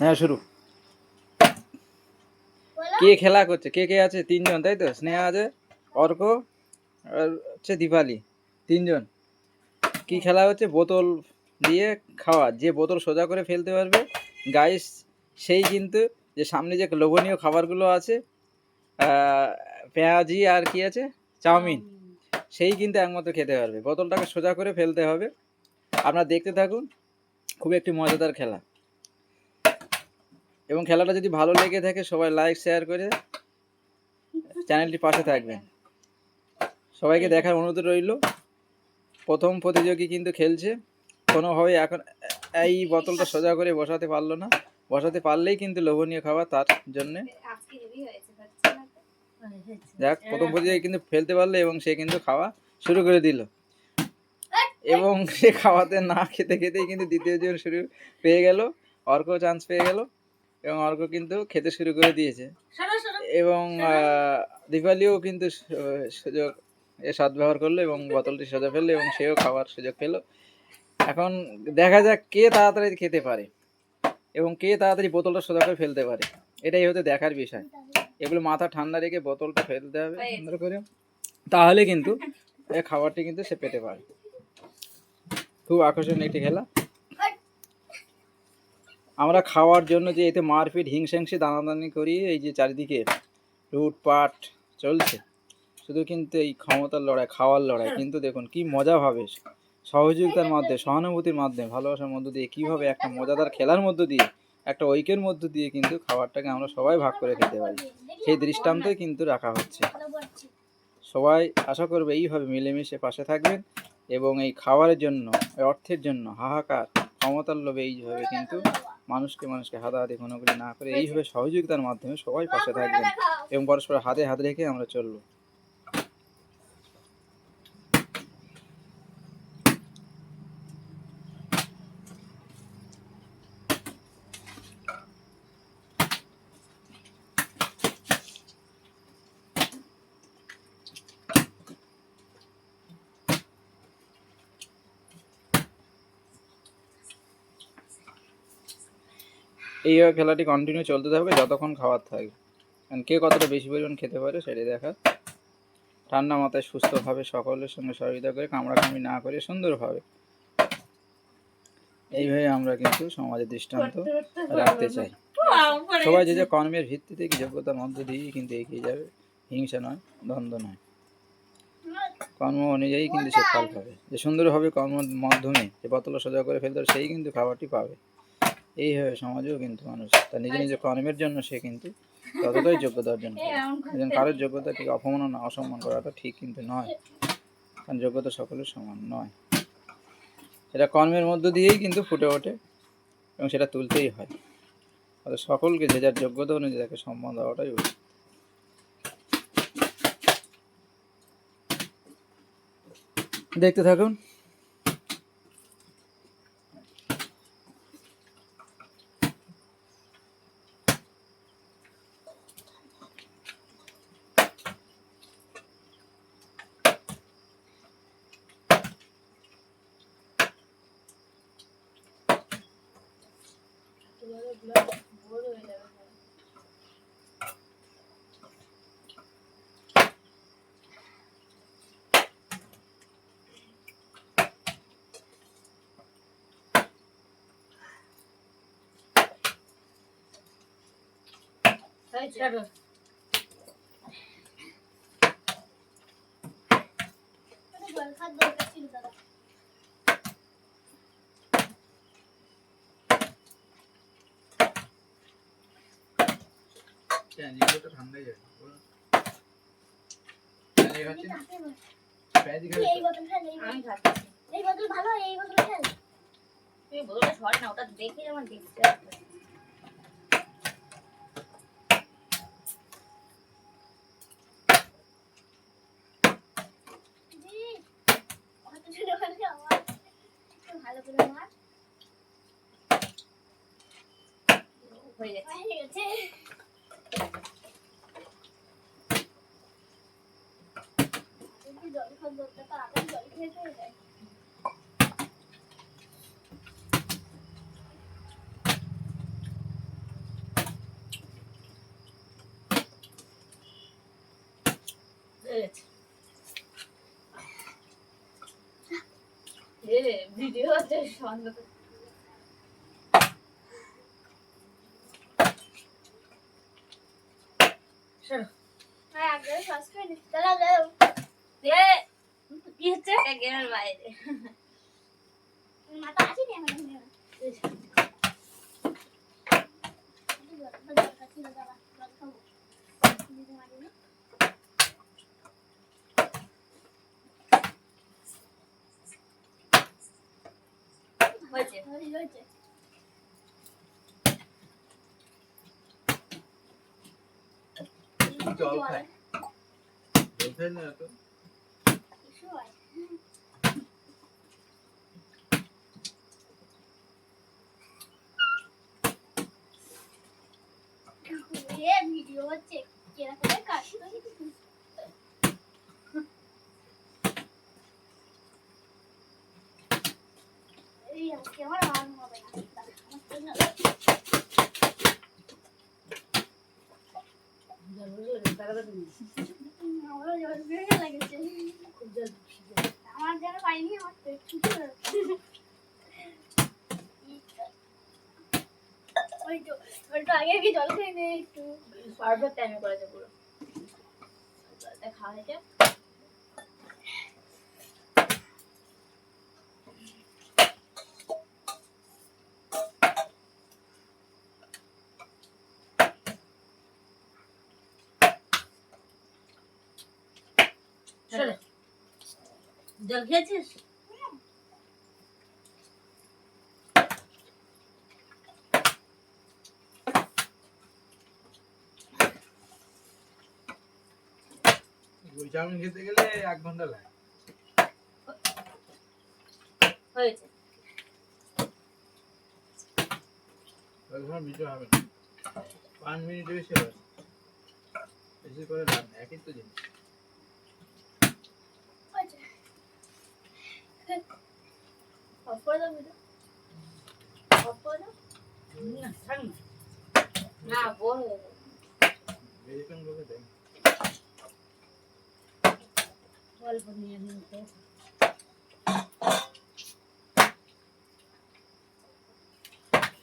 হ্যাঁ শুরু। কে খেলা করছে? কে কে আছে? তিনজন, তাই তো? স্নেহা আছে, অর্ক আর হচ্ছে দীপালি, তিনজন। কি খেলা হচ্ছে? বোতল দিয়ে খাওয়া। যে বোতল সোজা করে ফেলতে পারবে গাইস, সেই কিন্তু, যে সামনে যে লোভনীয় খাবারগুলো আছে, পেঁয়াজি আর কি আছে, চাউমিন, সেই কিন্তু একমাত্র খেতে পারবে। বোতলটাকে সোজা করে ফেলতে হবে। আপনারা দেখতে থাকুন, খুব একটি মজাদার খেলা। এবং খেলাটা যদি ভালো লেগে থাকে সবাই লাইক শেয়ার করে চ্যানেলটি পাশে থাকবেন। সবাইকে দেখার অনুরোধ রইল। প্রথম প্রতিযোগী কিন্তু খেলছে, কোনোভাবে এখন এই বোতলটা সোজা করে বসাতে পারলো না। বসাতে পারলেই কিন্তু লোভনীয় খাবার তার জন্যে। যাক, প্রথম প্রতিযোগী কিন্তু ফেলতে পারলো এবং সে কিন্তু খাওয়া শুরু করে দিল। এবং সে খাওয়াতে না খেতে খেতেই কিন্তু দ্বিতীয় জন শুরু পেয়ে গেল। অর্ক চান্স পেয়ে গেল এবং অর্ক কিন্তু খেতে শুরু করে দিয়েছে। এবং দীপালিও কিন্তু সুযোগ সদ্ব্যবহার করলো এবং বোতলটি সোজা ফেললো এবং সেও খাওয়ার সুযোগ পেল। এখন দেখা যাক কে তাড়াতাড়ি খেতে পারে এবং কে তাড়াতাড়ি বোতলটা সোজা করে ফেলতে পারে। এটাই হতে দেখার বিষয়। এগুলো মাথা ঠান্ডা রেখে বোতলটা ফেলতে হবে সুন্দর করে, তাহলে কিন্তু খাবারটি কিন্তু সে পেতে পারে। খুব আকর্ষণীয় একটি খেলা। আমরা খাওয়ার জন্য যে এতে মারপিট হিংসাংসি দানাদানি করি, এই যে চারিদিকে লুটপাট চলছে, শুধু কিন্তু এই ক্ষমতার লড়াই, খাওয়ার লড়াই। কিন্তু দেখুন কি মজাভাবে, সহযোগিতার মাধ্যমে, সহানুভূতির মাধ্যমে, ভালোবাসার মধ্য দিয়ে কীভাবে একটা মজাদার খেলার মধ্য দিয়ে, একটা ঐক্যের মধ্য দিয়ে কিন্তু খাবারটাকে আমরা সবাই ভাগ করে খেতে পারি, সেই দৃষ্টান্তই কিন্তু রাখা হচ্ছে। সবাই আশা করবে এইভাবে মিলেমিশে পাশে থাকবেন এবং এই খাবারের জন্য, অর্থের জন্য হাহাকার, ক্ষমতার লোভে এইভাবে কিন্তু মানুষকে হাতাহাতি খুনোখুনি না করে এইভাবে সহযোগিতার মাধ্যমে সবাই পাশে থাকবেন এবং পরস্পর হাতে হাত রেখে আমরা চলবো। এইভাবে খেলাটি কন্টিনিউ চলতে থাকবে যতক্ষণ খাওয়ার থাকবে। কারণ কে কতটা বেশি পরিমাণ খেতে পারে সেটাই দেখার। ঠান্ডা মাথায় সুস্থভাবে সকলের সঙ্গে সহযোগিতা করে, কামড়াকামড়ি না করে সুন্দরভাবে এইভাবে আমরা কিন্তু সমাজের দৃষ্টান্ত রাখতে চাই। সবাই যে কর্মের ভিত্তিতে যোগ্যতার মধ্য দিয়েই কিন্তু এগিয়ে যাবে, হিংসা নয়, দ্বন্দ্ব নয়। কর্ম অনুযায়ী কিন্তু সে ফল পাবে। যে সুন্দরভাবে কর্মের মাধ্যমে যে বোতলটা সোজা করে ফেলতে হবে সেই কিন্তু খাবারটি পাবে। এইভাবে সমাজেও কিন্তু মানুষ তার নিজ নিজ কর্মের জন্য সে কিন্তু ততটাই যোগ্যতা অর্জন করে। এবং কারোর যোগ্যতাকে অপমাননা অসম্মান করাটা ঠিক কিন্তু নয়, কারণ যোগ্যতা সকলের সমান নয়। সেটা কর্মের মধ্য দিয়েই কিন্তু ফুটে ওঠে এবং সেটা তুলতেই হয়। তাহলে সকলকে যে যার যোগ্যতা অনুযায়ী তাকে সম্মান দেওয়াটাই উচিত। দেখতে থাকুন। ঠান্ডাই যায় এই বোতল ভালো, এই বোতল খেল। এই বোতলটা ছড়ে না, ওটা দেখে আমার দেখতে হবে। ভালো করে মার হয়ে গেছে। জল খাওয়া দরকার, তাড়াতাড়ি জল খেয়ে যায়। হয়ে গেছে। ভিডিও হচ্ছে সন্ধ্যা কি হচ্ছে গেমের বাইরে মাথা আছে হয়েছে জল খায় জল খায় না তো ভিডিও হচ্ছে কিরকম কাটতো এই আমার আর হবে না আমার যেন পাইনি আমার পেট ছুটে ওই তো একটু আগে কি জল খেয়ে নে একটু পারফেক্ট টাইমে করেছে পুরো খাওয়া হয়েছে জল খেয়েছিস ওই চাউমিন খেতে গেলে 1 ঘন্টা লাগে হয়েছে ওইখানে ভিডিও হবে 5 মিনিট বেশি হবে বেশি করে না একই তো জিনিস অফ করে দাও ভিডিও অফ করে দাও না থাক না বোন বেশিক্ষণ বলে দেয় অল্প নিয়ে নিতে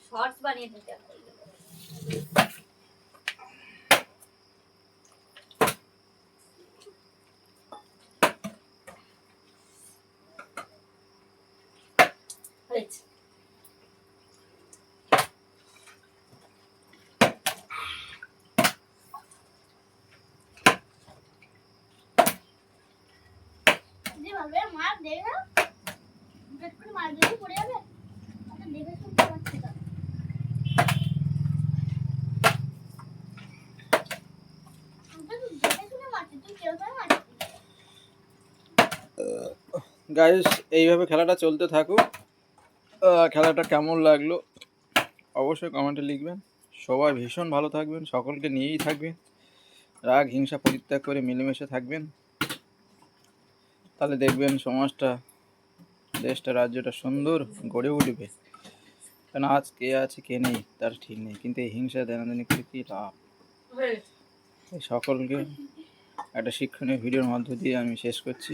শর্টস বানিয়ে দিতে হবে হয়েছে মার দেবে না পেট করে মার দিলে পড়ে যাবে আচ্ছা দেখে শুনতে পাচ্ছি না গাইস এইভাবে খেলাটা চলতে থাকুক খেলাটা কেমন লাগলো অবশ্যই কমেন্টে লিখবেন সবাই ভীষণ ভালো থাকবেন সকলকে নিয়েই থাকবেন রাগ হিংসা পরিত্যাগ করে মিলেমিশে থাকবেন তাহলে দেখবেন সমাজটা দেশটা রাজ্যটা সুন্দর গড়ে উঠবে কারণ আজ কে আছে কে নেই তার ঠিক নেই কিন্তু এই হিংসা দেনাদেনি করে কী লাভ সকলকে একটা শিক্ষণীয় ভিডিওর মধ্য দিয়ে আমি শেষ করছি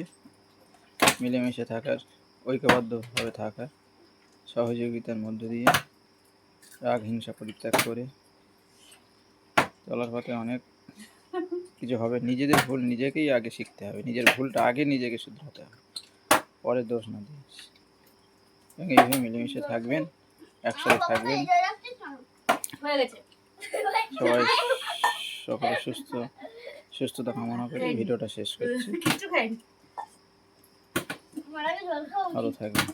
মিলেমিশে থাকার ঐক্যবদ্ধভাবে থাকার সহযোগিতার মধ্য দিয়ে রাগ হিংসা পরিত্যাগ করে চলার পথে অনেক কিছু হবে নিজেদের ভুল নিজেকেই আগে শিখতে হবে নিজের ভুলটা আগে নিজেকে শুধরাতে হবে পরে দোষ না দিয়ে এবং এইভাবে মিলেমিশে থাকবেন একসাথে থাকবেন সবাই সকলে সুস্থতা কামনা করে ভিডিওটা শেষ করছি ভালো থাকবেন